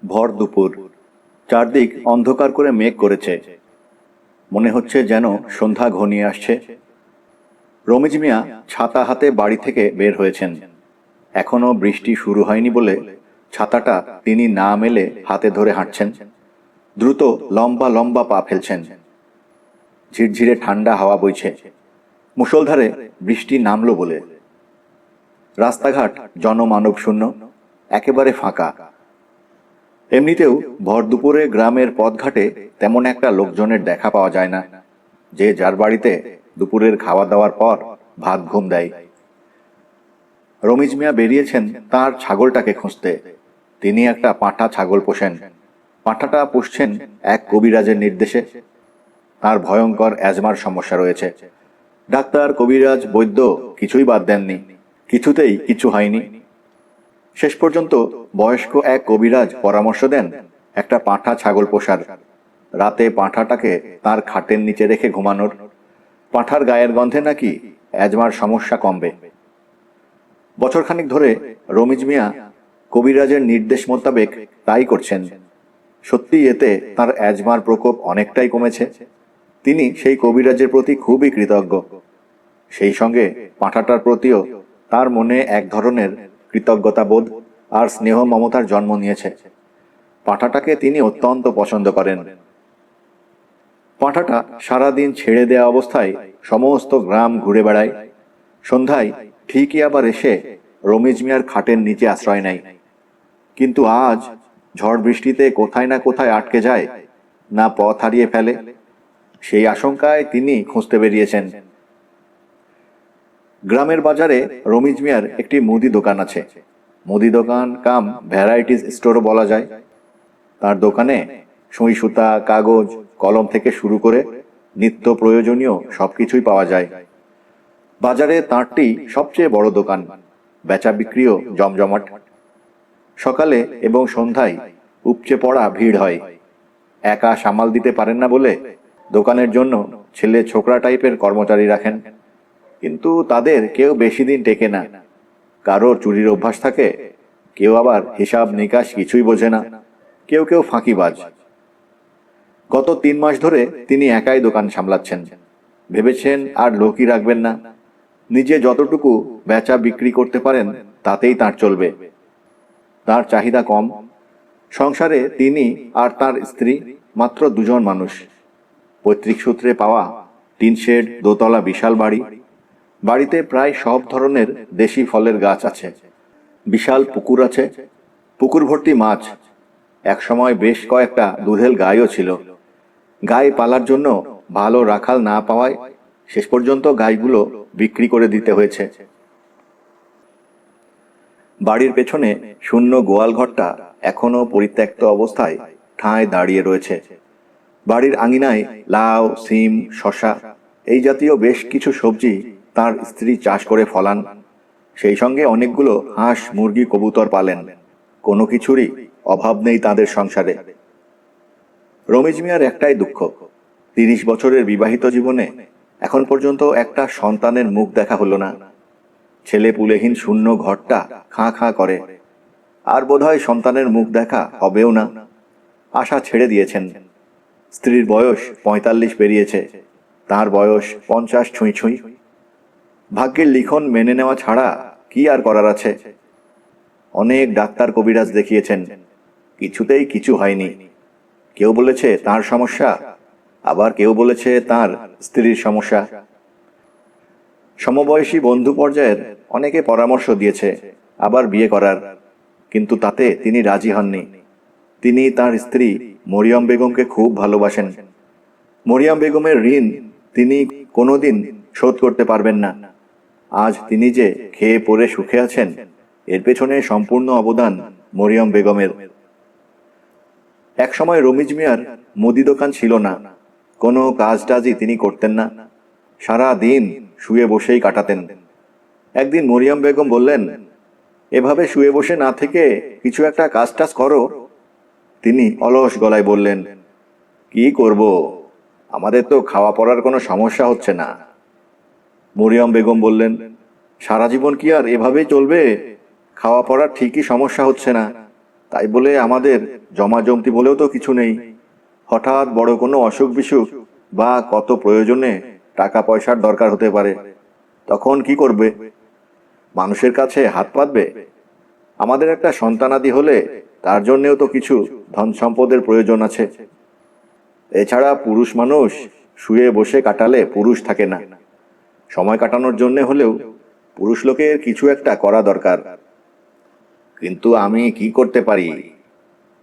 ভর দুপুর, চারদিক অন্ধকার করে মেঘ করেছে। মনে হচ্ছে যেন সন্ধ্যা ঘনিয়ে আসছে। রমিজ মিয়া ছাতা হাতে বাড়ি থেকে বের হয়েছেন। এখনো বৃষ্টি শুরু হয়নি বলে ছাতাটা তিনি না মেলে হাতে ধরে হাঁটছেন। দ্রুত লম্বা লম্বা পা ফেলছেন। ঝিরঝিরে ঠান্ডা হাওয়া বইছে। মুষলধারে বৃষ্টি নামলো বলে। রাস্তাঘাট জনমানব শূন্য, একেবারে ফাঁকা। এমনিতেও ভর দুপুরে গ্রামের পথঘাটে তেমন একটা লোকজনের দেখা পাওয়া যায় না, যে যার বাড়িতে দুপুরের খাওয়া দাওয়ার পর ভাত ঘুম দেয়। রমিজ মিয়া বেরিয়েছেন তার ছাগলটাকে খুঁজতে। তিনি একটা পাঁঠা ছাগল পোষেন। পাঁঠাটা পুষছেন এক কবিরাজের নির্দেশে। তার ভয়ঙ্কর অ্যাজমার সমস্যা রয়েছে। ডাক্তার, কবিরাজ, বৈদ্য কিছুই বাদ দেননি। কিছুতেই কিছু হয়নি। শেষ পর্যন্ত বয়স্ক এক কবিরাজ পরামর্শ দেন একটা পাঁঠা ছাগল পোষার। রাতে পাঁঠাটাকে তার খাটের নিচে রেখে ঘুমানোর। পাঁঠার গায়ের গন্ধে নাকি অ্যাজমার সমস্যা কমবে। বছরখানিক ধরে রমিজ মিয়া কবিরাজের নির্দেশ মোতাবেক তাই করছেন। সত্যি এতে তার অ্যাজমার প্রকোপ অনেকটাই কমেছে। তিনি সেই কবিরাজের প্রতি খুবই কৃতজ্ঞ। সেই সঙ্গে পাঁঠাটার প্রতিও তার মনে এক ধরনের কৃতজ্ঞতাবোধ আর স্নেহ মমতার জন্ম নিয়েছে। পাঁঠাটাকে তিনি অত্যন্ত পছন্দ করেন। পাঁঠাটা সারাদিন ছেড়ে দেয়া অবস্থায় সমস্ত গ্রাম ঘুরে বেড়ায়। সন্ধ্যায় ঠিকই আবার এসে রমিজ মিয়ার খাটের নিচে আশ্রয় নেয়। কিন্তু আজ ঝড় বৃষ্টিতে কোথায় না কোথায় আটকে যায়, না পথ হারিয়ে ফেলে, সেই আশঙ্কায় তিনি খুঁজতে বেরিয়েছেন। গ্রামের বাজারে রমিজ মিয়ার একটি মুদি দোকান আছে। মুদি দোকান কাম ভ্যারাইটিস স্টোরও বলা যায়। তার দোকানে সুই সুতা, কাগজ, কলম থেকে শুরু করে নিত্য প্রয়োজনীয় সবকিছুই পাওয়া যায়। বাজারে তাঁরটি সবচেয়ে বড় দোকান। বেচা বিক্রিও জমজমাট। সকালে এবং সন্ধ্যায় উপচে পড়া ভিড় হয়। একা সামাল দিতে পারেন না বলে দোকানের জন্য ছেলে ছোকরা টাইপের কর্মচারী রাখেন। কিন্তু তাদের কেউ বেশি দিন টেকে না। কারোর চুরির অভ্যাস থাকে, কেউ আবার হিসাব নিকাশ কিছুই বোঝে না, কেউ কেউ ফাঁকিবাজ। গত 3 মাস ধরে তিনি একাই দোকান সামলাচ্ছেন। ভেবেছেন আর লোকই রাখবেন না। নিজে যতটুকু বেচা বিক্রি করতে পারেন তাতেই তার চলবে। তার চাহিদা কম। সংসারে তিনি আর তার স্ত্রী মাত্র 2 জন মানুষ। পৈতৃক সূত্রে পাওয়া টিন শেড, দোতলা বিশাল বাড়ি। বাড়িতে প্রায় সব ধরনের দেশি ফলের গাছ আছে। বিশাল পুকুর আছে। পুকুর ভর্তি মাছ। একসময় বেশ কয়েকটা দুধেল গাইও ছিল। গাই পালার জন্য ভালো রাখাল না পাওয়ায় শেষ পর্যন্ত গাইগুলো বিক্রি করে দিতে হয়েছে। বাড়ির পেছনে শূন্য গোয়াল ঘরটা এখনো পরিত্যক্ত অবস্থায় ঠায় দাঁড়িয়ে রয়েছে। বাড়ির আঙিনায় লাউ, সিম, শশা এই জাতীয় বেশ কিছু সবজি তার স্ত্রী চাষ করে ফলান। সেই সঙ্গে অনেকগুলো হাঁস, মুরগি, কবুতর পালেন। কোনো কিছুরই অভাব নেই তাদের সংসারে। রমিজ মিয়ার একটাই দুঃখ, 30 বছরের বিবাহিত জীবনে এখন পর্যন্ত একটা সন্তানের মুখ দেখা হলো না। ছেলে পুলেহীন শূন্য ঘরটা খাঁ খাঁ করে। আর বোধহয় সন্তানের মুখ দেখা হবেও না। আশা ছেড়ে দিয়েছেন। স্ত্রীর বয়স 45 পেরিয়েছে, তার বয়স 50 ছুঁই ছুঁই। ভাগ্যের লিখন মেনে নেওয়া ছাড়া কি আর করার আছে। অনেক ডাক্তার, কবিরাজ দেখিয়েছেন, কিছুতেই কিছু হয়নি। কেউ বলেছে তার সমস্যা, আবার কেউ বলেছে তার স্ত্রীর সমস্যা। সমবয়সী বন্ধু পর্যায়ের অনেকে পরামর্শ দিয়েছে আবার বিয়ে করার, কিন্তু তাতে তিনি রাজি হননি। তিনি তার স্ত্রী মরিয়ম বেগমকে খুব ভালোবাসেন। মরিয়ম বেগমের ঋণ তিনি কোনোদিন শোধ করতে পারবেন না। আজ তিনি যে খেয়ে পরে সুখে আছেন, এর পেছনে সম্পূর্ণ অবদান মরিয়ম বেগমের। একসময় রমিজ মিয়ার মুদি দোকান ছিল না। কোনো কাজ টাজই তিনি করতেন না। সারা দিন শুয়ে বসেই কাটাতেন। একদিন মরিয়ম বেগম বললেন, এভাবে শুয়ে বসে না থেকে কিছু একটা কাজ টাজ করো। তিনি অলস গলায় বললেন, কি করব, আমাদের তো খাওয়া পড়ার কোনো সমস্যা হচ্ছে না। মরিয়ম বেগম বললেন, সারা জীবন কি আর এভাবেই চলবে? খাওয়া পড়ার ঠিকই সমস্যা হচ্ছে না, তাই বলে আমাদের জমাজমতি বলেও তো কিছু নেই। হঠাৎ বড় কোনো অসুখ বিসুখ বা কত প্রয়োজনে টাকা পয়সার দরকার হতে পারে, তখন কি করবে? মানুষের কাছে হাত পাতবে? আমাদের একটা সন্তানাদি হলে তার জন্যেও তো কিছু ধন সম্পদের প্রয়োজন আছে। এছাড়া পুরুষ মানুষ শুয়ে বসে কাটালে পুরুষ থাকে না। সময় কাটানোর জন্য হলেও পুরুষ লোকের কিছু একটা করা দরকার। কিন্তু আমি কি করতে পারি?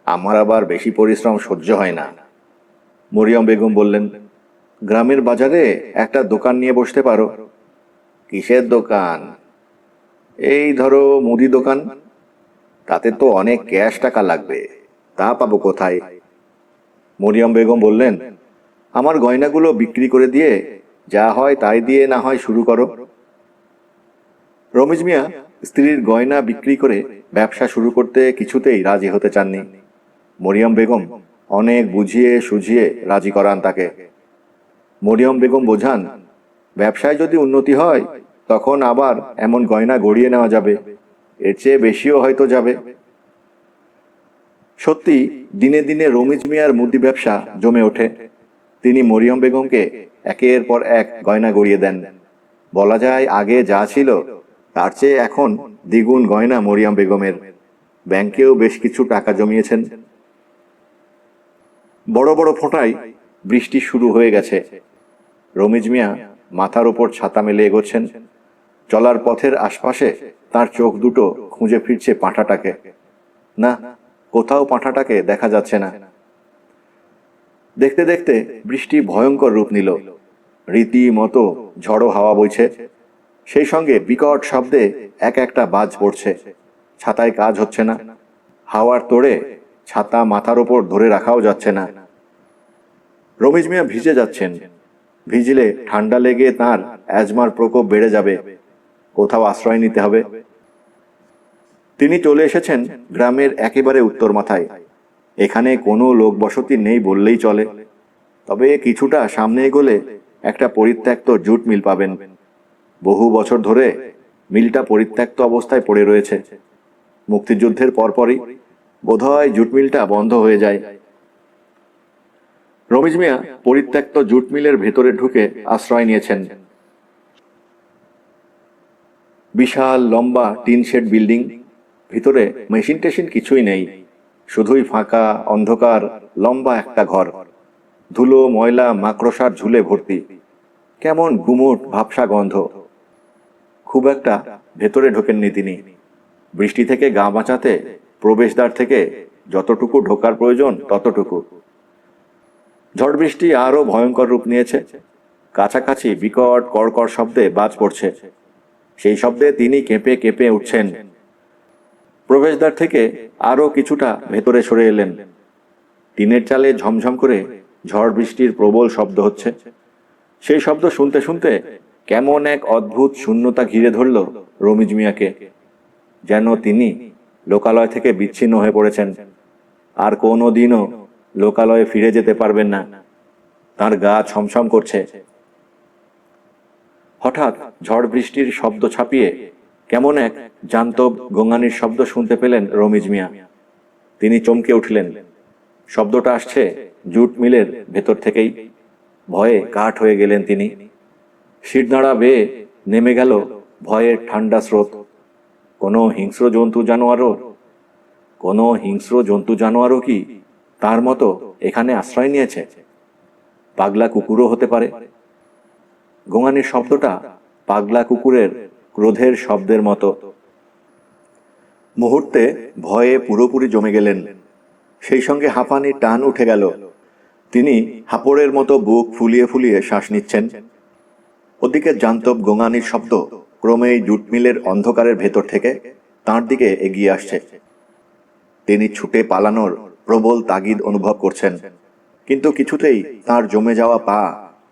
আমার আবার বেশি পরিশ্রম সহ্য হয় না। মরিয়ম বেগম বললেন, গ্রামের বাজারে একটা দোকান নিয়ে বসতে পারো। কিসের দোকান? এই ধরো মুদি দোকান। তাতে তো অনেক ক্যাশ টাকা লাগবে, তা পাবো কোথায়? মরিয়ম বেগম বললেন, আমার গয়নাগুলো বিক্রি করে দিয়ে যা হয় তাই দিয়ে না হয় শুরু করো। রমেশ মিয়া স্ত্রীর গয়না বিক্রি করে ব্যবসা শুরু করতে কিছুতেই রাজি হতে চাননি। মরিয়ম বেগম অনেক বুঝিয়ে সুঝিয়ে রাজি করান তাকে। মরিয়ম বেগম বোঝান, ব্যবসায় যদি উন্নতি হয় তখন আবার এমন গয়না গড়িয়ে নেওয়া যাবে, এর চেয়ে বেশিও হয়তো যাবে। সত্যি দিনে দিনে রমিজ মিয়ার মুদি ব্যবসা জমে ওঠে। তিনি মরিয়ম বেগমকে একের পর এক গয়না গড়িয়ে দেন। বলা যায় আগে যা ছিল তার চেয়ে এখন দ্বিগুণ গয়না মরিয়ম বেগমের। ব্যাংকেও বেশ কিছু টাকা জমিয়েছেন। বড় বড় ফোঁটায় বৃষ্টি শুরু হয়ে গেছে। রমিজ মিয়া মাথার উপর ছাতা মেলে এগোচ্ছেন। চলার পথের আশপাশে তার চোখ দুটো খুঁজে ফিরছে পাঁঠাটাকে। না, কোথাও পাঁঠাটাকে দেখা যাচ্ছে না। দেখতে দেখতে বৃষ্টি ভয়ঙ্কর রূপ নিল। রীতিমতো ঝড়ো হাওয়া বইছে, সেই সঙ্গে বিকট শব্দে এক একটা বাজ পড়ছে। ছাতায় কাজ হচ্ছে না। হাওয়ার তোড়ে ছাতা মাথার উপর ধরে রাখাও যাচ্ছে না। রমিজ মিয়া ভিজে যাচ্ছেন। ভিজলে ঠান্ডা লেগে তার অ্যাজমার প্রকোপ বেড়ে যাবে। কোথাও আশ্রয় নিতে হবে। তিনি চলে এসেছেন গ্রামের একেবারে উত্তর মাথায়। এখানে কোনো লোক বসতি নেই বললেই চলে। তবে কিছুটা সামনে এগোলে একটা পরিত্যক্ত জুট মিল পাবেন। বহু বছর ধরে মিলটা পরিত্যক্ত অবস্থায় পড়ে রয়েছে। মুক্তিযুদ্ধের পরপরই বোধহয় জুট মিলটা বন্ধ হয়ে যায়। রমিজ মিয়া পরিত্যক্ত জুট মিলের ভেতরে ঢুকে আশ্রয় নিয়েছেন। বিশাল লম্বা টিন শেড বিল্ডিং, ভিতরে মেশিন টেশিন কিছুই নেই, শুধুই ফাঁকা অন্ধকার লম্বা একটা ঘর। ধুলো ময়লা মাকড়সার ঝুলে ভর্তি, কেমন গুমোট ভাবসা গন্ধ। খুব একটা ভেতরে ঢোকেননি তিনি। বৃষ্টি থেকে গা বাঁচাতে প্রবেশদ্বার থেকে যতটুকু ঢোকার প্রয়োজন ততটুকু। ঝড় বৃষ্টি আরো ভয়ঙ্কর রূপ নিয়েছে। কাছাকাছি বিকট কড়কড় শব্দে বাজ পড়ছে। সেই শব্দে তিনি কেঁপে কেঁপে উঠছেন। প্রবেশদ্বার থেকে আরো কিছুটা ভেতরে সরে এলেন। টিনের চালে ঝমঝম করে ঝড় বৃষ্টির প্রবল শব্দ হচ্ছে। সেই শব্দ শুনতে শুনতে কেমন এক অদ্ভুত শূন্যতা ঘিরে ধরল রমিজ মিয়াকে। যেন তিনি লোকালয় থেকে বিচ্ছিন্ন হয়ে পড়েছেন, আর কোনো দিনও লোকালয়ে ফিরে যেতে পারবেন না। তার গা ছমছম করছে। হঠাৎ ঝড় বৃষ্টির শব্দ ছাপিয়ে কেমন এক জান্তব গোঙানির শব্দ শুনতে পেলেন রমিজ মিয়া। তিনি চমকে উঠলেন। শব্দটা আসছে জুট মিলের ভেতর থেকেই। ভয়ে কাঠ হয়ে গেলেন তিনি। শিরদাঁড়া বেয়ে নেমে গেল ভয়ের ঠান্ডা স্রোত। কোনো হিংস্র জন্তু জানোয়ারও কি তার মতো এখানে আশ্রয় নিয়েছে? পাগলা কুকুরও হতে পারে। গোঙানির শব্দটা পাগলা কুকুরের ক্রোধের শব্দের মতো। মুহূর্তে ভয়ে পুরোপুরি জমে গেলেন। সেই সঙ্গে হাঁপানির টান উঠে গেল। তিনি হাঁপড়ের মতো বুক ফুলিয়ে ফুলিয়ে শ্বাস নিচ্ছেন। ওদিকে জান্তব গোঙানির শব্দ ক্রমেই জুট মিলের অন্ধকারের ভেতর থেকে তাঁর দিকে এগিয়ে আসছে। তিনি ছুটে পালানোর প্রবল তাগিদ অনুভব করছেন, কিন্তু কিছুতেই তার জমে যাওয়া পা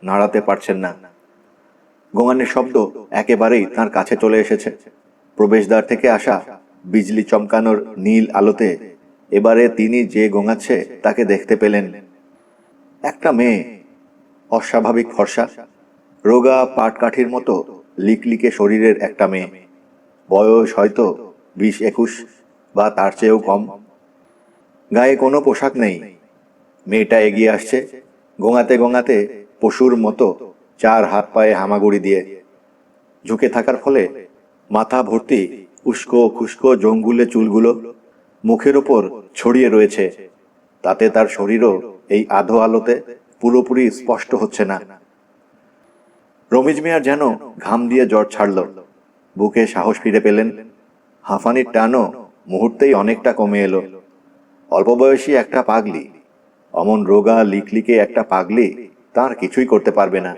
নাড়াতে পারছেন না। গোঙানির শব্দ একেবারেই তার কাছে চলে এসেছে। প্রবেশদ্বার থেকে আসা বিজলি চমকানোর নীল আলোতে এবারে তিনি যে গোঙাচ্ছে তাকে দেখতে পেলেন। একটা মেয়ে, অস্বাভাবিক ফর্সা, রোগা পাটকাঠির মতো লিকলিকে শরীরের একটা মেয়ে। বয়স হয়তো 20-21 বা তার চেয়েও কম। গায়ে কোনো পোশাক নেই। মেয়েটা এগিয়ে আসছে, গোঙাতে গোঙাতে পশুর মতো, চার হাত পায়ে হামাগুড়ি দিয়ে। ঝুঁকে থাকার ফলে মাথা ভর্তি উস্কো খুস্কো জঙ্গুলে চুলগুলো মুখের ওপর ছড়িয়ে রয়েছে। তাতে তার শরীরও এই আধো আলোতে পুরোপুরি স্পষ্ট হচ্ছে না। রমিজ মিয়ার যেন ঘাম দিয়ে জ্বর ছাড়ল, বুকে সাহস ফিরে পেলেন। হাঁফানির টানও মুহূর্তেই অনেকটা কমে এলো। অল্প বয়সী একটা পাগলি, অমন রোগা লিকলিকে একটা পাগলি তার কিছুই করতে পারবে না।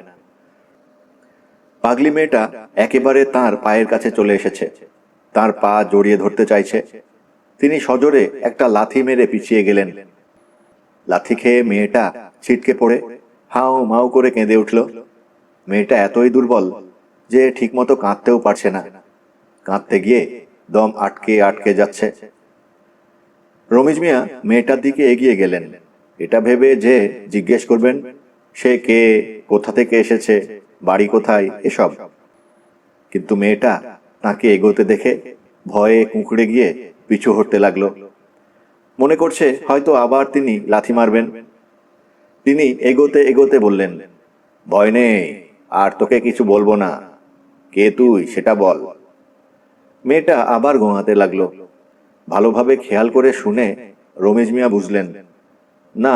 পাগলি মেয়েটা একেবারে তার পায়ের কাছে চলে এসেছে, তার পা জড়িয়ে ধরতে চাইছে। তিনি সজোরে একটা লাথি মেরে পিছিয়ে গেলেন। লাথি খেয়ে মেয়েটা ছিটকে পড়ে হাউ মাউ করে কেঁদে উঠল। মেয়েটা এতই দুর্বল যে ঠিকমতো কাঁদতেও পারছে না। কাঁদতে গিয়ে দম আটকে আটকে যাচ্ছে। রমিজ মিয়া মেয়েটার দিকে এগিয়ে গেলেন, এটা ভেবে যে জিজ্ঞেস করবেন সে কে, কোথা থেকে এসেছে, বাড়ি কোথায়, এসব। কিন্তু মেয়েটা তাকে এগোতে দেখে ভয়ে কুঁকড়ে গিয়ে পিছু হটতে লাগলো। মনে করছে হয়তো আবার তিনি লাথি মারবেন। তিনি এগোতে এগোতে বললেন, ভয় নেই, আর তোকে কিছু বলবো না। কে তুই সেটা বল। মেয়েটা আবার গোঙাতে লাগলো। ভালোভাবে খেয়াল করে শুনে রমিজ মিয়া বুঝলেন, না,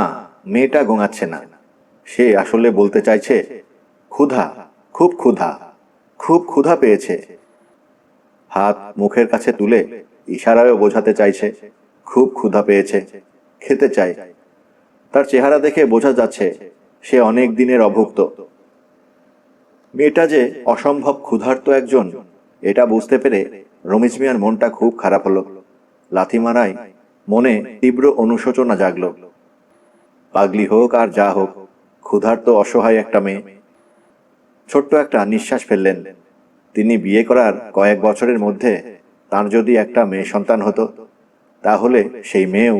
মেয়েটা গোঙাচ্ছে না। সে আসলে বলতে চাইছে ক্ষুধা, খুব ক্ষুধা, খুব ক্ষুধা পেয়েছে। হাত মুখের কাছে তুলে ইশারায়ও বোঝাতে চাইছে খুব ক্ষুধা পেয়েছে, খেতে চায়। তার চেহারা দেখে বোঝা যাচ্ছে সে অনেক দিনের অভুক্ত। মেয়েটা যে অসম্ভব ক্ষুধার্ত একজন, এটা বুঝতে পেরে রমিজ মিয়ার মনটা খুব খারাপ হলো। লাথি মারায় মনে তীব্র অনুশোচনা জাগল। পাগলি হোক আর যা হোক, ক্ষুধার্ত অসহায় একটা মেয়ে। ছোট্ট একটা নিঃশ্বাস ফেললেন। তিনি বিয়ে করার কয়েক বছরের মধ্যে তার যদি একটা মেয়ে সন্তান হতো, তাহলে সেই মেয়েও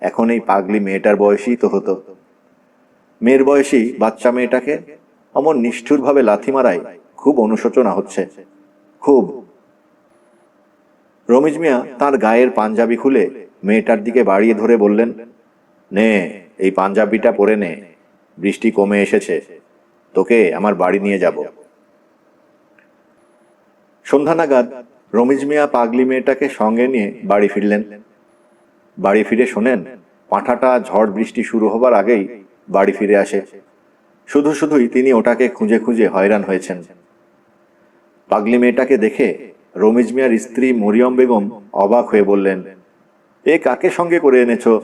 এখন এই পাগলি মেয়েটার বয়সী তো হতো। মেয়ের বয়সী বাচ্চা মেয়েটাকে অমন নিষ্ঠুরভাবে লাথি মারায় খুব অনুশোচনা হচ্ছে, খুব। রমিজ মিয়া তার গায়ের পাঞ্জাবি খুলে মেয়েটার দিকে বাড়িয়ে ধরে বললেন, নে, এই পাঞ্জাবিটা পরে নে, বৃষ্টি কমে এসেছে, তোকে আমার বাড়ি নিয়ে যাব। সন্ধ্যা নাগাদ রমিজ মিয়া পাগলি মেয়েটাকে সঙ্গে নিয়ে বাড়ি ফিরলেন। বাড়ি ফিরে শোনেন পাঁঠাটা ঝড় বৃষ্টি শুরু হবার আগেই বাড়ি ফিরে আসে। শুধু শুধুই তিনি ওটাকে খুঁজে খুঁজে হয়রান হয়েছেন। পাগলি মেয়েটাকে দেখে রমিজ মিয়ার স্ত্রী মরিয়ম বেগম অবাক হয়ে বললেন, এ কাকে সঙ্গে করে এনেছো?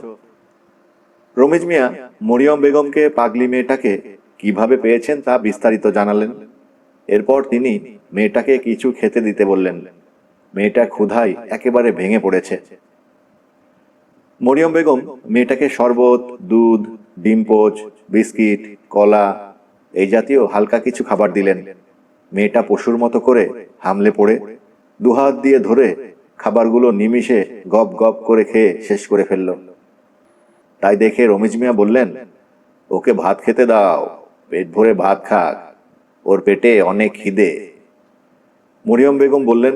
রমিজ মিয়া মরিয়ম বেগমকে পাগলি মেয়েটাকে কিভাবে পেয়েছেন তা বিস্তারিত জানালেন। এরপর তিনি মেয়েটাকে কিছু খেতে দিতে বললেন। মেয়েটা ক্ষুধায় একেবারে ভেঙে পড়েছে। মরিয়ম বেগম মেয়েটাকে শরবত, দুধ, ডিম পোচ, বিস্কিট, কলা এই জাতীয় হালকা কিছু খাবার দিলেন। মেয়েটা পশুর মতো করে হামলে পড়ে দুহাত দিয়ে ধরে খাবারগুলো নিমিষে গপ গপ করে খেয়ে শেষ করে ফেলল। তাই দেখে রমিজ মিয়া বললেন, ওকে ভাত খেতে দাও, পেট ভরে ভাত খাক, ওর পেটে অনেক খিদে। মরিয়ম বেগম বললেন,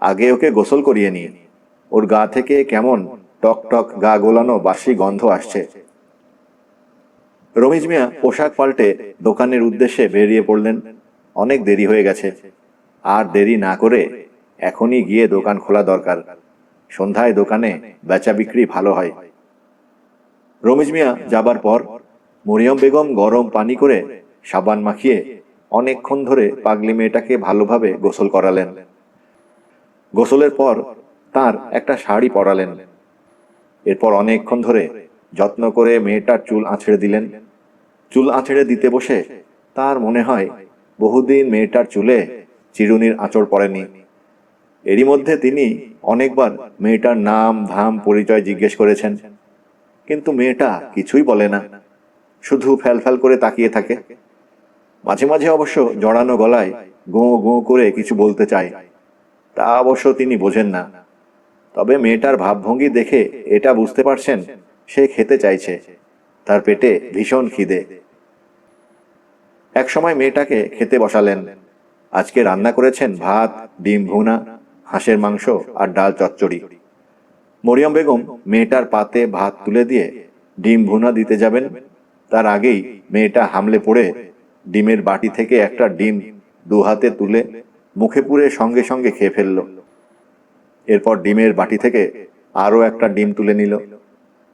আগে ওকে গোসল করিয়ে নি, ওর গা থেকে কেমন টক টক গা গোলানো বাসি গন্ধ আসছে। রমিজ মিয়া পোশাক পাল্টে দোকানের উদ্দেশ্যে বেরিয়ে পড়লেন। অনেক দেরি হয়ে গেছে, আর দেরি না করে এখনই গিয়ে দোকান খোলা দরকার। সন্ধ্যায় দোকানে বেচা বিক্রি ভালো হয়। রমিজ মিয়া যাবার পর মরিয়ম বেগম গরম পানি করে সাবান মাখিয়ে অনেকক্ষণ ধরে পাগলি মেয়েটাকে ভালোভাবে গোসল করালেন। গোসলের পর তার একটা শাড়ি পরালেন। এরপর অনেকক্ষণ ধরে যত্ন করে মেয়েটার চুল আঁচড়ে দিলেন। চুল আঁচড়ে দিতে বসে তার মনে হয় বহুদিন মেয়েটার চুলে চিরুনির আঁচড় পড়েনি। এরই মধ্যে তিনি অনেকবার মেয়েটার নাম ধাম পরিচয় জিজ্ঞেস করেছেন, কিন্তু মেয়েটা কিছুই বলে না, শুধু ফ্যালফ্যাল করে তাকিয়ে থাকে। মাঝে মাঝে অবশ্য জড়ানো গলায় গোঁ গোঁ করে কিছু বলতে চায়, তা অবশ্য তিনি বোঝেন না। তবে মেয়েটার ভাবভঙ্গি দেখে এটা বুঝতে পারছেন সে খেতে চাইছে, তার পেটে ভীষণ খিদে। এক সময় মেয়েটাকে খেতে বসালেন। আজকে রান্না করেছেন ভাত, ডিম ভুনা, হাঁসের মাংস আর ডাল চচ্চড়ি। মরিয়ম বেগম মেয়েটার পাতে ভাত তুলে দিয়ে ডিম ভুনা দিতে যাবেন, তার আগেই মেয়েটা হামলে পড়ে ডিমের বাটি থেকে একটা ডিম দু হাতে তুলে মুখে পুরে সঙ্গে সঙ্গে খেয়ে ফেলল। এরপর ডিমের বাটি থেকে আরও একটা ডিম তুলে নিল।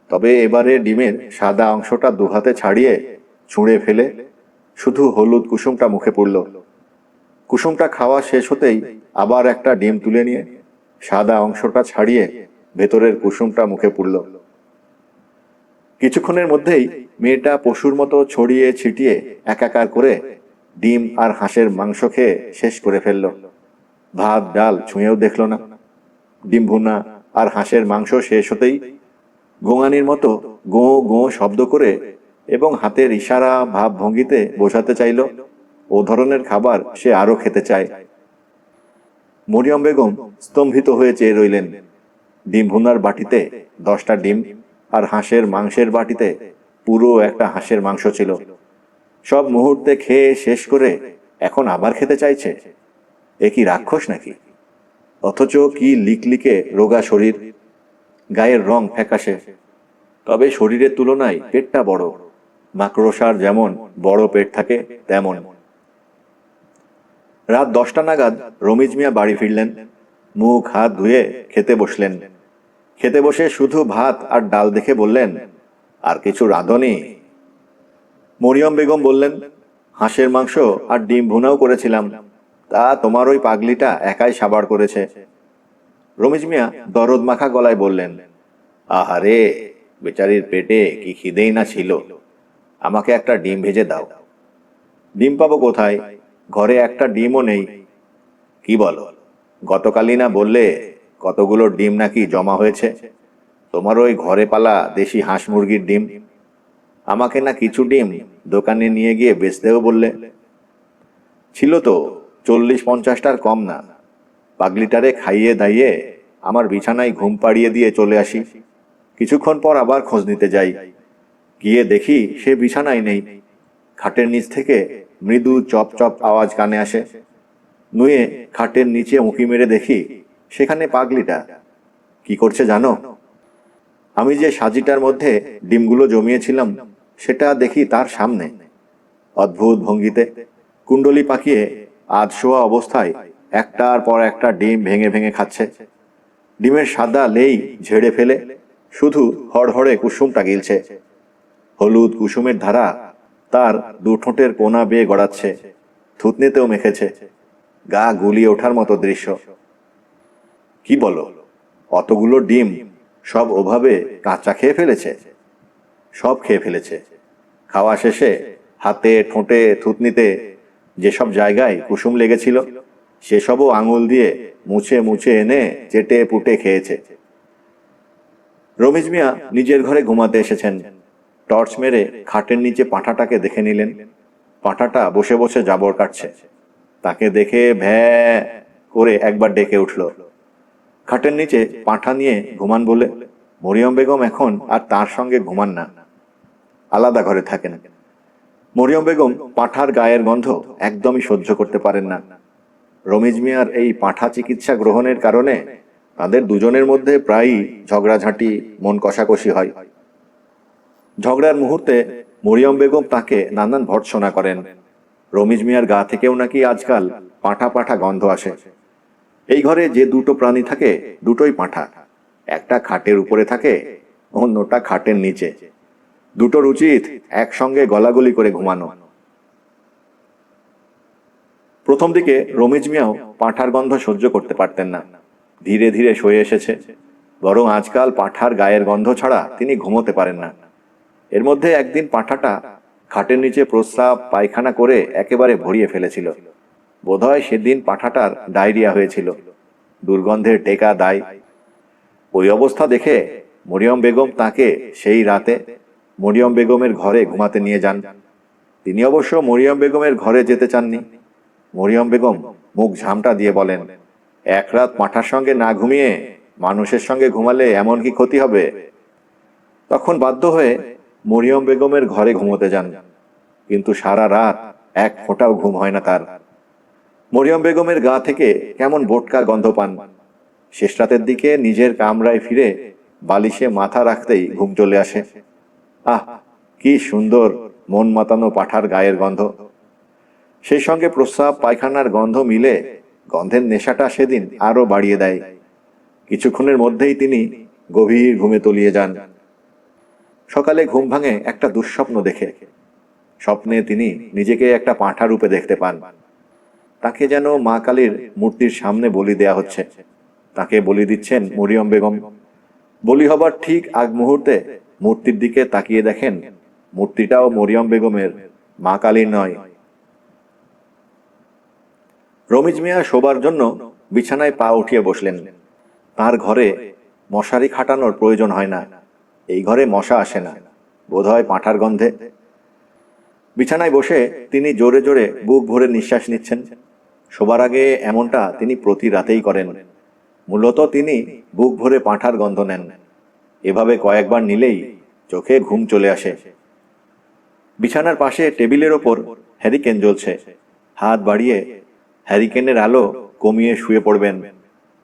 তবে এবারে ডিমের সাদা অংশটা দু হাতে ছাড়িয়ে ছুঁড়ে ফেলে শুধু হলুদ কুসুমটা মুখে পুরল। কুসুমটা খাওয়া শেষ হতেই আবার একটা ডিম তুলে নিয়ে সাদা অংশটা ছাড়িয়ে ভেতরের কুসুমটা মুখে পুরল। কিছুক্ষণের মধ্যেই মেয়েটা পশুর মতো ছড়িয়ে ছিটিয়ে একাকার করে ডিম আর হাঁসের মাংস খেয়ে শেষ করে ফেলল। ভাত ডাল ছুঁয়েও দেখল না। ডিম ভুনা আর হাঁসের মাংস শেষ হতেই গোঙানির মতো গোঁ গোঁ শব্দ করে এবং হাতের ইশারা ভাব ভঙ্গিতে বোঝাতে চাইল ও ধরনের খাবার সে আরো খেতে চায়। মরিয়ম বেগম স্তম্ভিত হয়ে চেয়ে রইলেন। ডিম ভুনার বাটিতে 10টা ডিম আর হাঁসের মাংসের বাটিতে পুরো একটা হাঁসের মাংস ছিল। সব মুহূর্তে খেয়ে শেষ করে এখন আবার খেতে চাইছে। এ কি রাক্ষস নাকি? অথচ কি লিকলিকে রোগা শরীর, গায়ের রং ফ্যাকাশে, তবে শরীরের তুলনায় পেটটা বড়। মাকড়সার যেমন বড় পেট থাকে তেমন। রাত 10টা নাগাদ রমিজ মিয়া বাড়ি ফিরলেন। মুখ হাত ধুয়ে খেতে বসলেন। খেতে বসে শুধু ভাত আর ডাল দেখে বললেন, আর কিছু রাঁধনি? মরিয়ম বেগম বললেন, হাঁসের মাংস আর ডিম ভুনাও করেছিলাম, তা তোমার ওই পাগলিটা একাই সাবাড় করেছে। রমিজ মিয়া দরদ মাখা গলায় বললেন, আহারে, বেচারির পেটে কি খিদেই না ছিল। আমাকে একটা ডিম ভেজে দাও। ডিম পাবো কোথায়? ঘরে একটা ডিমও নেই। কি বলো? গতকালই না বললে কতগুলো ডিম নাকি জমা হয়েছে? তোমার ওই ঘরে পালা দেশি হাঁস মুরগির ডিম। আমাকে না কিছু ডিম দোকানে নিয়ে গিয়ে বেচতেও বললে। ছিল তো 40-50টার কম না। পাগলিটারে খাইয়ে দাইয়ে আমার বিছানায় ঘুম পাড়িয়ে দিয়ে চলে আসি। কিছুক্ষণ পর আবার খোঁজ নিতে যাই। গিয়ে দেখি সে বিছানায় নেই। খাটের নিচ থেকে মৃদু চপ চপ আওয়াজ কানে আসে। নুয়ে খাটের নিচে উঁকি মেরে দেখি সেখানে পাগলিটা কি করছে জানো? আমি যে সাজিটার মধ্যে ডিমগুলো জমিয়েছিলাম সেটা দেখি তার সামনে অদ্ভুত ভঙ্গিতে কুণ্ডলি পাকিয়ে আধশোয়া অবস্থায় একটার পর একটা ডিম ভেঙে ভেঙে খাচ্ছে। ডিমের সাদা লেই ঝেড়ে ফেলে শুধু হড়হড়ে কুসুমটা গিলছে। হলুদ কুসুমের ধারা তার দু ঠোঁটের কোনা বেয়ে গড়াচ্ছে, থুতনিতেও মেখেছে। গা গুলিয়ে ওঠার মতো দৃশ্য। কি বলো, অতগুলো ডিম সব ওভাবে কাঁচা খেয়ে ফেলেছে? সব খেয়ে ফেলেছে। খাওয়া শেষে হাতে ঠোঁটে থুতনিতে যেসব জায়গায় কুসুম লেগেছিল সেসবও আঙুল দিয়ে মুছে মুছে এনে চেটে পুটে খেয়েছে। রমিজ মিয়া নিজের ঘরে ঘুমাতে এসেছেন। টর্চ মেরে খাটের নিচে পাঁঠাটাকে দেখে নিলেন। পাঁঠাটা বসে বসে জাবর কাটছে। তাকে দেখে ভ্যা করে একবার ডেকে উঠল। খাটের নিচে পাঁঠা নিয়ে ঘুমান বলে মরিয়ম বেগম এখন আর তার সঙ্গে ঘুমান না, আলাদা ঘরে থাকেন। মরিয়ম বেগম পাঁঠার গায়ের গন্ধ একদমই সহ্য করতে পারেন না। রমিজ মিয়ার এই পাঁঠা চিকিৎসা গ্রহণের কারণে তাদের দুজনের মধ্যে প্রায়ই ঝগড়াঝাঁটি, মন কষাকষি হয়। ঝগড়ার মুহূর্তে মরিয়ম বেগম তাকে নানান ভর্ৎসনা করেন। রমিজ মিয়ার গা থেকেও নাকি আজকাল পাঁঠা পাঁঠা গন্ধ আসে। এই ঘরে যে দুটো প্রাণী থাকে দুটোই পাঁঠা। একটা খাটের উপরে থাকে, অন্যটা খাটের নিচে। দুটোর উচিত একসঙ্গে গলাগলি করে ঘুমানো। প্রথম দিকে রমিজ মিয়াও পাঁঠার গন্ধ সহ্য করতে পারতেন না। ধীরে ধীরে সয়ে এসেছে। বরং আজকাল পাঁঠার গায়ের গন্ধ ছাড়া তিনি ঘুমোতে পারেন না। এর মধ্যে একদিন পাঁঠাটা খাটের নিচে প্রস্রাব পায়খানা করে একেবারে ভরিয়ে ফেলেছিল। বোধহয় সেদিন পাঁঠাটার ডায়রিয়া হয়েছিল। দুর্গন্ধের টেকা দায়। ওই অবস্থা দেখে মরিয়ম বেগম তাকে সেই রাতে মরিয়ম বেগমের ঘরে ঘুমাতে নিয়ে যান। তিনি অবশ্য মরিয়ম বেগমের ঘরে যেতে চাননি। মরিয়ম বেগম মুখ ঝামটা দিয়ে বলেন, এক রাত পাঁঠার সঙ্গে না ঘুমিয়ে মানুষের সঙ্গে ঘুমালে এমন কি ক্ষতি হবে? তখন বাধ্য হয়ে মরিয়ম বেগমের ঘরে ঘুমোতে যান। কিন্তু সারা রাত এক ফোঁটাও ঘুম হয় না তার। মরিয়ম বেগমের গা থেকে কেমন বোটকা গন্ধ পান। শেষ রাতের দিকে নিজের কামরায় ফিরে বালিশে মাথা রাখতেই ঘুম চলে আসে। আহ, কি সুন্দর মন মাতানো পাঁঠার গায়ের গন্ধ! সেই সঙ্গে প্রস্রাব পায়খানার গন্ধ মিলে গন্ধের নেশাটা সেদিন আরো বাড়িয়ে দেয়। কিছুক্ষণের মধ্যেই তিনি গভীর ঘুমে তলিয়ে যান। সকালে ঘুম ভাঙে একটা দুঃস্বপ্ন দেখে। স্বপ্নে তিনি নিজেকে একটা পাঁঠা রূপে দেখতে পান। তাকে যেন মা কালীর মূর্তির সামনে বলি দেয়া হচ্ছে। তাকে বলি দিচ্ছেন মরিয়ম বেগম। বলি হবার ঠিক আগ মুহূর্তে মূর্তির দিকে তাকিয়ে দেখেন মূর্তিটাও মরিয়ম বেগমের, মা কালীর নয়। রমিজ মিয়া শোবার জন্য বিছানায় পা উঠিয়ে বসলেন। তার ঘরে মশারি খাটানোর প্রয়োজন হয় না। এই ঘরে মশা আসে না, বোধহয় পাঁঠার গন্ধে। বিছানায় বসে তিনি জোরে জোরে বুক ভরে নিঃশ্বাস নিচ্ছেন। শোবার আগে এমনটা তিনি প্রতি রাতেই করেন। মূলত তিনি বুক ভরে পাঁঠার গন্ধ নেন। এভাবে কয়েকবার নিলেই চোখে ঘুম চলে আসে। বিছানার পাশে টেবিলের ওপর হ্যারিকেন জ্বলছে। হাত বাড়িয়ে হ্যারিকেনের আলো কমিয়ে শুয়ে পড়বেন।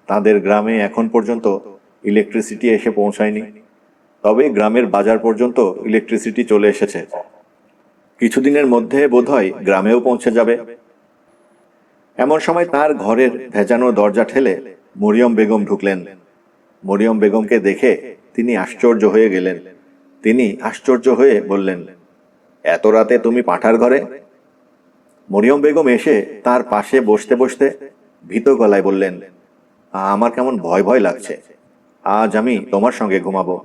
তাদের গ্রামে এখন পর্যন্ত ইলেকট্রিসিটি এসে পৌঁছায়নি, তবে গ্রামের বাজার পর্যন্ত ইলেকট্রিসিটি চলে এসেছে। কিছুদিনের মধ্যে বোধহয় গ্রামেও পৌঁছে যাবে। এমন সময় তার ঘরের ভেজানো দরজা ঠেলে মরিয়ম বেগম ঢুকলেন। মরিয়ম বেগমকে দেখে তিনি আশ্চর্য হয়ে গেলেন। তিনি আশ্চর্য হয়ে বললেন, এত রাতে তুমি পাঁঠার ঘরে? মরিয়ম বেগম এসে তার পাশে বসতে বসতে ভীত গলায় বললেন, আমার কেমন ভয় ভয় লাগছে। আজ আমি তোমার সঙ্গে ঘুমাবো।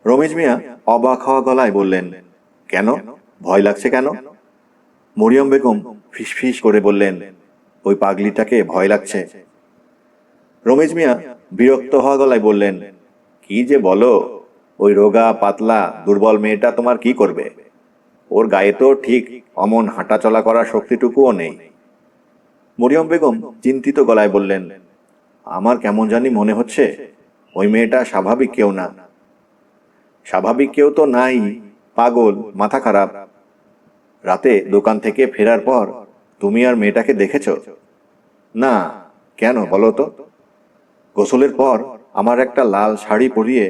রমিজ মিয়া অবাক হওয়া গলায় বললেন, কেন, ভয় লাগছে কেন? মরিয়ম বেগম ফিসফিস করে বললেন, ওই পাগলিটাকে ভয় লাগছে। রমিজ মিয়া বিরক্ত হওয়া গলায় বললেন, কি যে বলো, ওই রোগা পাতলা দুর্বল মেয়েটা তোমার কি করবে? ওর গায়ে তো ঠিক অমন হাঁটা চলা করার শক্তিটুকুও নেই। মরিয়ম বেগম চিন্তিত গলায় বললেন, আমার কেমন জানি মনে হচ্ছে ওই মেয়েটা স্বাভাবিক কেউ না। স্বাভাবিক কেউ তো নাই, পাগল, মাথা খারাপ। রাতে দোকান থেকে ফেরার পর তুমি আর মেয়েটাকে দেখেছ? না। কেন বলো তো? গোসলের পর আমার একটা লাল শাড়ি পরিয়ে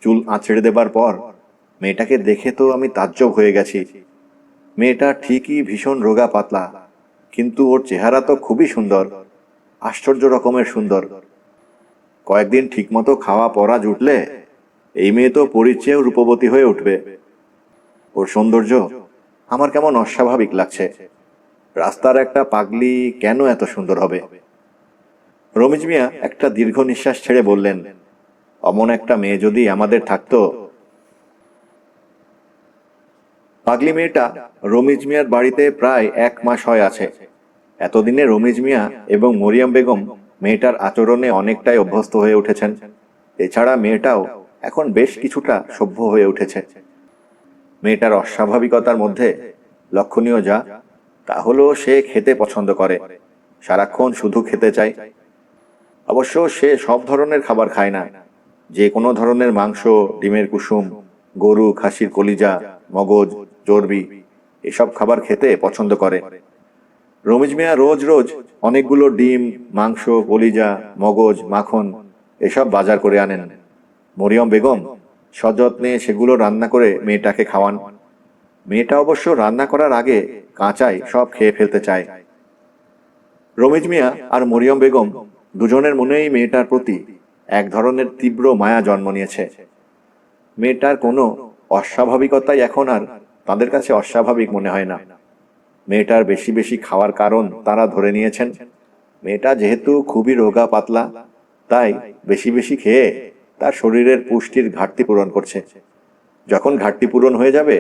চুল আঁচড়ে দেবার পর মেয়েটাকে দেখে তো আমি তাজ্জব হয়ে গেছি। মেয়েটা ঠিকই ভীষণ রোগা পাতলা, কিন্তু ওর চেহারা তো খুবই সুন্দর, আশ্চর্য রকমের সুন্দর। কয়েকদিন ঠিকমতো খাওয়া পরা জুটলে এই মেয়ে তো পরীর চেয়েও রূপবতী হয়ে উঠবে। ওর সৌন্দর্য আমার কেমন অস্বাভাবিক লাগছে। রাস্তার একটা পাগলি কেন এত সুন্দর হবে? রমিজ মিয়া একটা দীর্ঘ নিঃশ্বাস ছেড়ে বললেন, অমন একটা মেয়ে যদি আমাদের থাকতো। পাগলি মেয়েটা রমিজ মিয়ার বাড়িতে প্রায় 1 মাস হয় আছে। এতদিনে রমিজ মিয়া এবং মরিয়ম বেগম মেয়েটার আচরণে অনেকটাই অভ্যস্ত হয়ে উঠেছেন। এছাড়া মেয়েটাও এখন বেশ কিছুটা সভ্য হয়ে উঠেছে। মেয়েটার অস্বাভাবিকতার মধ্যে লক্ষণীয় যা, তা হলো সে খেতে পছন্দ করে, সারাক্ষণ শুধু খেতে চায়। অবশ্য সে সব ধরনের খাবার খায় না। যে কোনো ধরনের মাংস, ডিমের কুসুম, গরু খাসির কলিজা, মগজ, চর্বি এসব খাবার খেতে পছন্দ করে। রমিজ মিয়া রোজ রোজ অনেকগুলো ডিম, মাংস, কলিজা, মগজ, মাখন এসব বাজার করে আনেন। মরিয়ম বেগম সযত্নে সেগুলো রান্না করে মেয়েটাকে খাওয়ান। মেয়েটা অবশ্য রান্না করার আগে কাঁচাই সব খেয়ে ফেলতে চায়। রমিজ মিয়া আর মরিয়ম বেগম দুজনের মনেই মেয়েটার প্রতি এক ধরনের তীব্র মায়া জন্ম নিয়েছে। মেয়েটার কোনো অস্বাভাবিকতাই এখন আর তাদের কাছে অস্বাভাবিক মনে হয় না। মেয়েটার বেশি বেশি খাওয়ার কারণ তারা ধরে নিয়েছেন, মেয়েটা যেহেতু খুবই রোগা পাতলা, তাই বেশি বেশি খেয়ে তার শরীরের পুষ্টির ঘাটতি পূরণ করছে। যখন ঘাটতি পূরণ হয়ে যাবে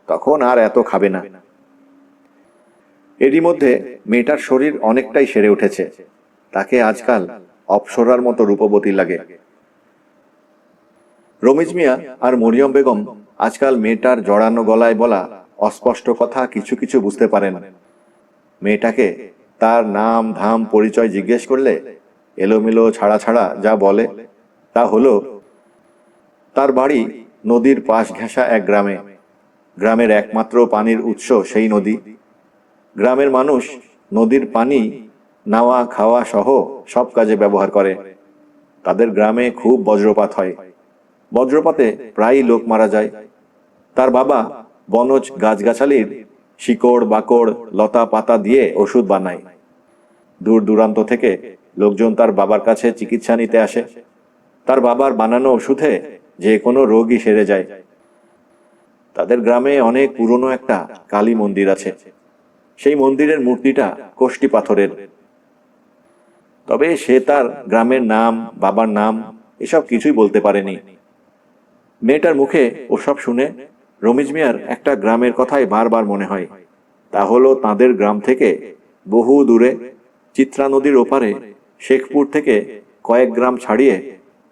তখন আর এত খাবে না। এরই মধ্যে মেয়েটার শরীর অনেকটাই সেরে উঠেছে। তাকে আজকাল অপ্সরার মতো রূপবতী লাগে। রমিজ মিয়া আর মরিয়ম বেগম আজকাল মেয়েটার জড়ানো গলায় বলা অস্পষ্ট কথা কিছু কিছু বুঝতে পারেন। মেয়েটাকে তার নাম ধাম পরিচয় জিজ্ঞেস করলে এলোমেলো ছাড়া ছাড়া যা বলে তা হলো, তার বাড়ি নদীর পাশ ঘেঁষা এক গ্রামে। গ্রামের একমাত্র পানির উৎস সেই নদী। গ্রামের মানুষ নদীর পানি নাওয়া খাওয়া সহ সব কাজে ব্যবহার করে। তাদের গ্রামে খুব বজ্রপাত হয়। বজ্রপাতে প্রায়ই লোক মারা যায়। তার বাবা বনজ গাছগাছালির শিকড় বাকড় লতা পাতা দিয়ে ওষুধ বানায়। দূর দূরান্ত থেকে লোকজন তার বাবার কাছে চিকিৎসা নিতে আসে। তার বাবার বানানো ওষুধে যে কোনো রোগই সেরে যায়। তাদের গ্রামে অনেক পুরনো একটা কালী মন্দির আছে। সেই মন্দিরের মূর্তিটা কোষ্টি পাথরের। তবে সে তার গ্রামের নাম, বাবার নাম এসব কিছুই বলতে পারেনি। মেয়েটার মুখে ওসব শুনে রমিজ মিয়ার একটা গ্রামের কথাই বারবার মনে হয়। তা হলো তাদের গ্রাম থেকে বহু দূরে চিত্রা নদীর ওপারে শেখপুর থেকে কয়েক গ্রাম ছাড়িয়ে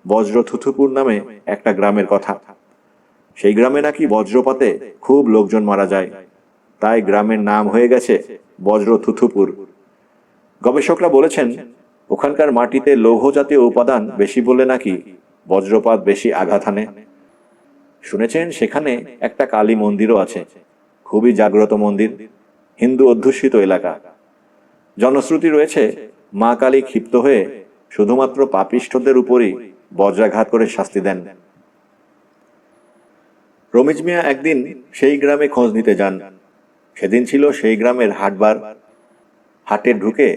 বজ্রথুথুপুর নামে একটা গ্রামের কথা। সেই গ্রামে নাকি বজ্রপাতে খুব লোকজন মারা যায়, তাই গ্রামের নাম হয়ে গেছে বজ্রথুথুপুর। গবেষকরা বলেছেন ওখানকার মাটিতে লৌহ জাতীয় উপাদান বেশি বলে নাকি বজ্রপাত বেশি আঘাত হানে। শুনেছেন সেখানে একটা কালী মন্দিরও আছে, খুবই জাগ্রত মন্দির, হিন্দু অধ্যুষিত এলাকা। জনশ্রুতি রয়েছে মা কালী ক্ষিপ্ত হয়ে শুধুমাত্র পাপিষ্ঠদের উপরই বজ্রাঘাত করে শাস্তি দেন। রমিজ মিয়া একদিন সেই গ্রামে খোঁজ নিতে যান। সেদিন ছিল সেই গ্রামের হাটবার। হাটে ঢুকে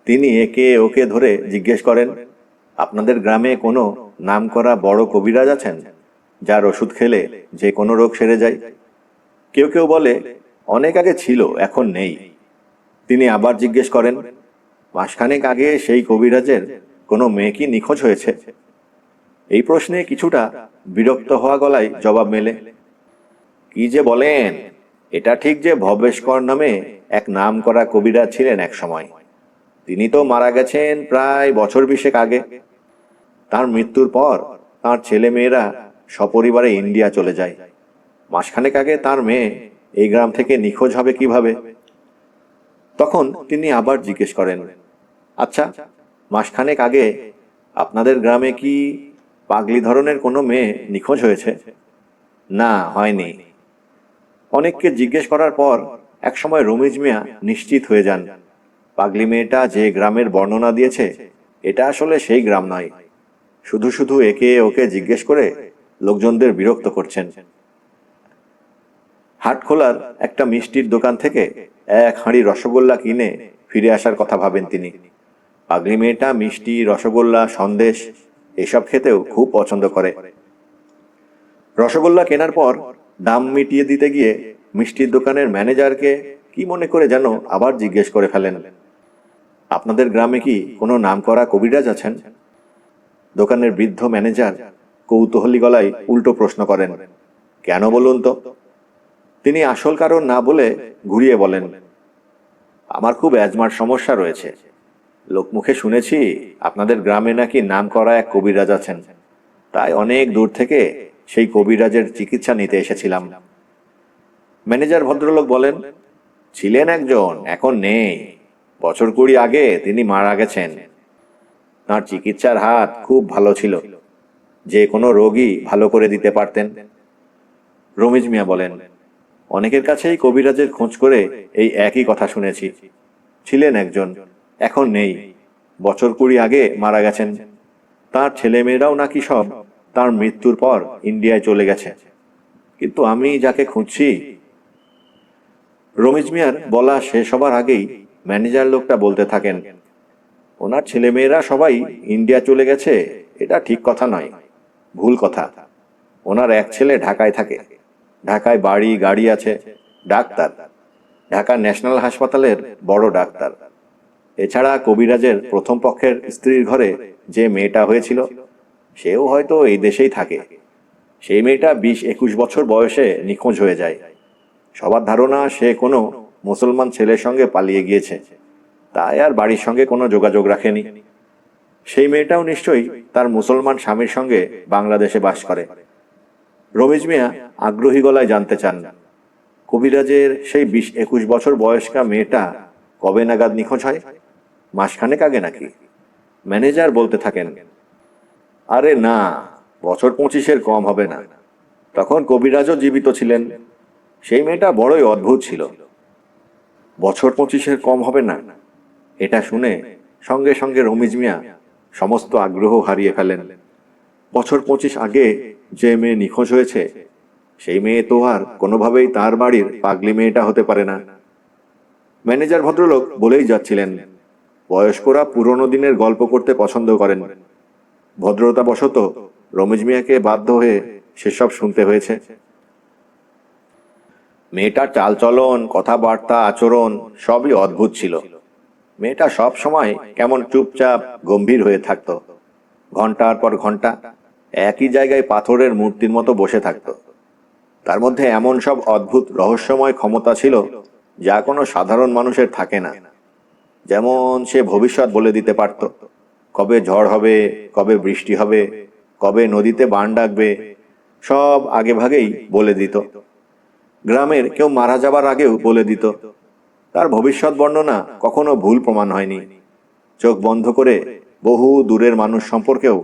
তিনি একে ওকে ধরে জিজ্ঞেস করেন, আপনাদের গ্রামে কোনো নামকরা বড় কবিরাজ আছেন যার ওষুধ খেলে যে কোনো রোগ সেরে যায়? কেউ কেউ বলে অনেক আগে ছিল, এখন নেই। তিনি আবার জিজ্ঞেস করেন, মাসখানেক আগে সেই কবিরাজের কোনো মেয়ে কি নিখোঁজ হয়েছে? এই প্রশ্নে কিছুটা বিরক্ত হওয়া গলায় জবাব মেলে, কি যে বলেন, এটা ঠিক যে ভবেশকর নামে এক নামকরা কবিরাজ ছিলেন এক সময়। তিনি তো মারা গেছেন প্রায় বছর 20 আগে। তার মৃত্যুর পর তার ছেলে মেয়েরা সপরিবারে ইন্ডিয়া চলে যায়। মাসখানেক আগে তার মেয়ে এই গ্রাম থেকে নিখোঁজ হবে কিভাবে? তখন তিনি আবার জিজ্ঞেস করেন, আচ্ছা, মাসখানেক আগে আপনাদের গ্রামে কি পাগলি ধরনের কোনো মেয়ে নিখোঁজ হয়েছে? না, হয়নি। অনেককে জিজ্ঞেস করার পর একসময় রমিজ মিয়া নিশ্চিত হয়ে যান, পাগলি মেয়েটা যে গ্রামের বর্ণনা দিয়েছে এটা আসলে সেই গ্রাম নয়। শুধু শুধু একে ওকে জিজ্ঞেস করে লোকজনদের বিরক্ত করছেন। হাটখোলার একটা মিষ্টির দোকান থেকে এক হাঁড়ি রসগোল্লা কিনে ফিরে আসার কথা ভাবেন তিনি। পাগলি মেয়েটা মিষ্টি, রসগোল্লা, সন্দেশ এসব খেতেও খুব পছন্দ করে। রসগোল্লা কেনার পর দাম মিটিয়ে দিতে গিয়ে মিষ্টির দোকানের ম্যানেজারকে কি মনে করে যেন আবার জিজ্ঞেস করে ফেলেন, আপনাদের গ্রামে কি কোনো নামকরা কবিরাজ আছেন? দোকানের বৃদ্ধ ম্যানেজার কৌতূহলী গলায় উল্টো প্রশ্ন করেন, কেন বলুন তো? তিনি আসল কারণ না বলে ঘুরিয়ে বলেন, আমার খুব অ্যাজমার সমস্যা রয়েছে। লোকমুখে শুনেছি আপনাদের গ্রামে নাকি নামকরা এক কবিরাজ আছেন, তাই অনেক দূর থেকে সেই কবিরাজের চিকিৎসা নিতে এসেছিলাম। ম্যানেজার ভদ্রলোক বলেন, ছিলেন একজন, এখন নেই। বছর 20 আগে তিনি মারা গেছেন। তাঁর চিকিৎসার হাত খুব ভালো ছিল, যে কোনো রোগী ভালো করে দিতে পারতেন। রমিজ মিয়া বলেন, অনেকের কাছেই কবিরাজের খোঁজ করে এই একই কথা শুনেছি। ছিলেন একজন, এখন নেই। বছর 20 আগে মারা গেছেন। তার ছেলেমেয়েরাও নাকি সব তার মৃত্যুর পর ইন্ডিয়ায় চলে গেছে। কিন্তু আমি যাকে খুঁজছি। রমিজ মিয়ার বলা শেষ হবার আগেই ম্যানেজার লোকটা বলতে থাকেন, ওনার ছেলেমেয়েরা সবাই ইন্ডিয়া চলে গেছে এটা ঠিক কথা নয়, ভুল কথা। ওনার এক ছেলে ঢাকায় থাকে, ঢাকায় বাড়ি গাড়ি আছে, ডাক্তার, ঢাকা ন্যাশনাল হাসপাতালের বড় ডাক্তার। এছাড়া কবিরাজের প্রথম পক্ষের স্ত্রীর ঘরে যে মেয়েটা হয়েছিল সেও হয়তো এই দেশেই থাকে। সেই মেয়েটা 20-21 বছর বয়সে নিখোঁজ হয়ে যায়। সবার ধারণা সে কোনো মুসলমান ছেলের সঙ্গে পালিয়ে গিয়েছে, তাই আর বাড়ির সঙ্গে কোনো যোগাযোগ রাখেনি। সেই মেয়েটাও নিশ্চয়ই তার মুসলমান স্বামীর সঙ্গে বাংলাদেশে বাস করে। রমিজ মিয়া আগ্রহী গলায় জানতে চান, কবিরাজের সেই 20-21 বছর বয়স্কা মেয়েটা কবে নাগাদ নিখোঁজ হয়? মাসখানেক আগে নাকি? ম্যানেজার বলতে থাকেন, আরে না, বছর 25-এর কম হবে না। তখন কবিরাজও জীবিত ছিলেন। সেই মেয়েটা বড়ই অদ্ভুত ছিল। বছর 25-এর কম হবে না? এটা শুনে সঙ্গে সঙ্গে রমিজ মিয়া সমস্ত আগ্রহ হারিয়ে ফেলেন। বছর 25 আগে যে মেয়ে নিখোঁজ হয়েছে, সেই মেয়ে তো আর কোনোভাবেই তার বাড়ির পাগলি মেয়েটা হতে পারে না। ম্যানেজার ভদ্রলোক বলেই যাচ্ছিলেন, বয়স্করা পুরনো দিনের গল্প করতে পছন্দ করেন। ভদ্রতাবশত রমেশ মিয়াকে বাধ্য হয়ে সেসব শুনতে হয়েছে। মেয়েটার চালচলন, কথাবার্তা, আচরণ সবই অদ্ভুত ছিল। মেয়েটা সব সময় কেমন চুপচাপ গম্ভীর হয়ে থাকত। ঘন্টার পর ঘন্টা একই জায়গায় পাথরের মূর্তির মতো বসে থাকত। তার মধ্যে এমন সব অদ্ভুত রহস্যময় ক্ষমতা ছিল যা কোনো সাধারণ মানুষের থাকে না। যেমন সে ভবিষ্যৎ বলে দিতে পারত, কবে ঝড় হবে, কবে বৃষ্টি হবে, কবে নদীতে বান ডাকবে, সব আগেভাগেই বলে দিত। গ্রামের কেউ মারা যাবার আগেও বলে দিত। তার ভবিষ্যৎ বর্ণনা কখনো ভুল প্রমাণ হয়নি। চোখ বন্ধ করে বহু দূরের মানুষ সম্পর্কেও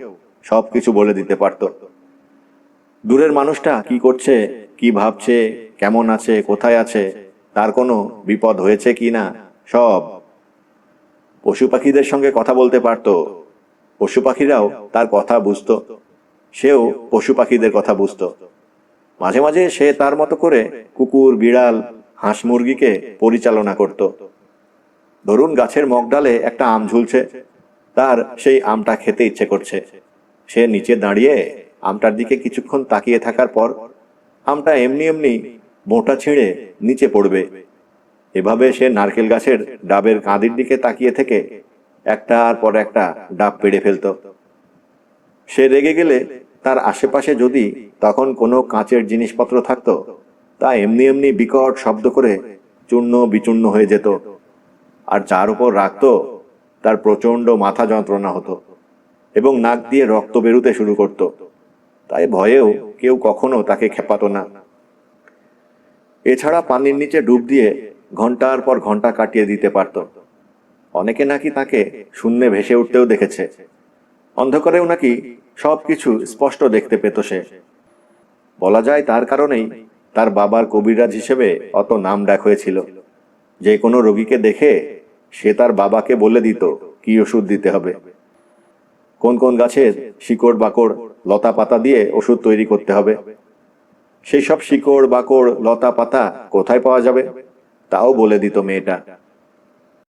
সবকিছু বলে দিতে পারত। দূরের মানুষটা কি করছে, কি ভাবছে, কেমন আছে, কোথায় আছে, তার কোনো বিপদ হয়েছে কি না, সব। পশু পাখিদের সঙ্গে কথা বলতে পারত। পশু পাখিরাও তার কথা বুঝত, সেও পশু পাখিদের কথা বুঝত। মাঝে মাঝে সে তার মতো করে কুকুর, বিড়াল, হাঁস মুরগিকে পরিচালনা করত। ধরুন গাছের মগডালে একটা আম ঝুলছে, তার সেই আমটা খেতে ইচ্ছে করছে। সে নিচে দাঁড়িয়ে আমটার দিকে কিছুক্ষণ তাকিয়ে থাকার পর আমটা এমনি এমনি মোটা ছিঁড়ে নিচে পড়বে। এভাবে সে নারকেল গাছের ডাবের কাঁদির দিকে তাকিয়ে থেকে একটার পর একটা ডাব পেড়ে ফেলত। সে রেগে গেলে তার আশেপাশে যদি তখন কোনো কাঁচের জিনিসপত্র থাকতো, তা এমনি এমনি বিকট শব্দ করে চূর্ণ বিচূর্ণ হয়ে যেত। আর যার উপর রাখতো তার প্রচন্ড মাথা যন্ত্রণা হতো এবং নাক দিয়ে রক্ত বেরুতে শুরু করত। তাই ভয়েও কেউ কখনো তাকে খেপাতো না। এছাড়া পানির নিচে ডুব দিয়ে ঘন্টার পর ঘন্টা কাটিয়ে দিতে পারত। অনেকে নাকি তাকে শূন্যে ভেসে উঠতেও দেখেছে। অন্ধকারেও নাকি সবকিছু স্পষ্ট দেখতে পেত সে। বলা যায় তার কারণেই তার বাবার কবিরাজ হিসেবে অত নাম ডাক হয়েছিল। যে কোনো রোগীকে দেখে সে তার বাবাকে বলে দিত কি ওষুধ দিতে হবে, কোন কোন গাছের শিকড় বাকড় লতা পাতা দিয়ে ওষুধ তৈরি করতে হবে। সেই সব শিকড় বাকড় লতা পাতা কোথায় পাওয়া যাবে তাও বলে দিত মেয়েটা।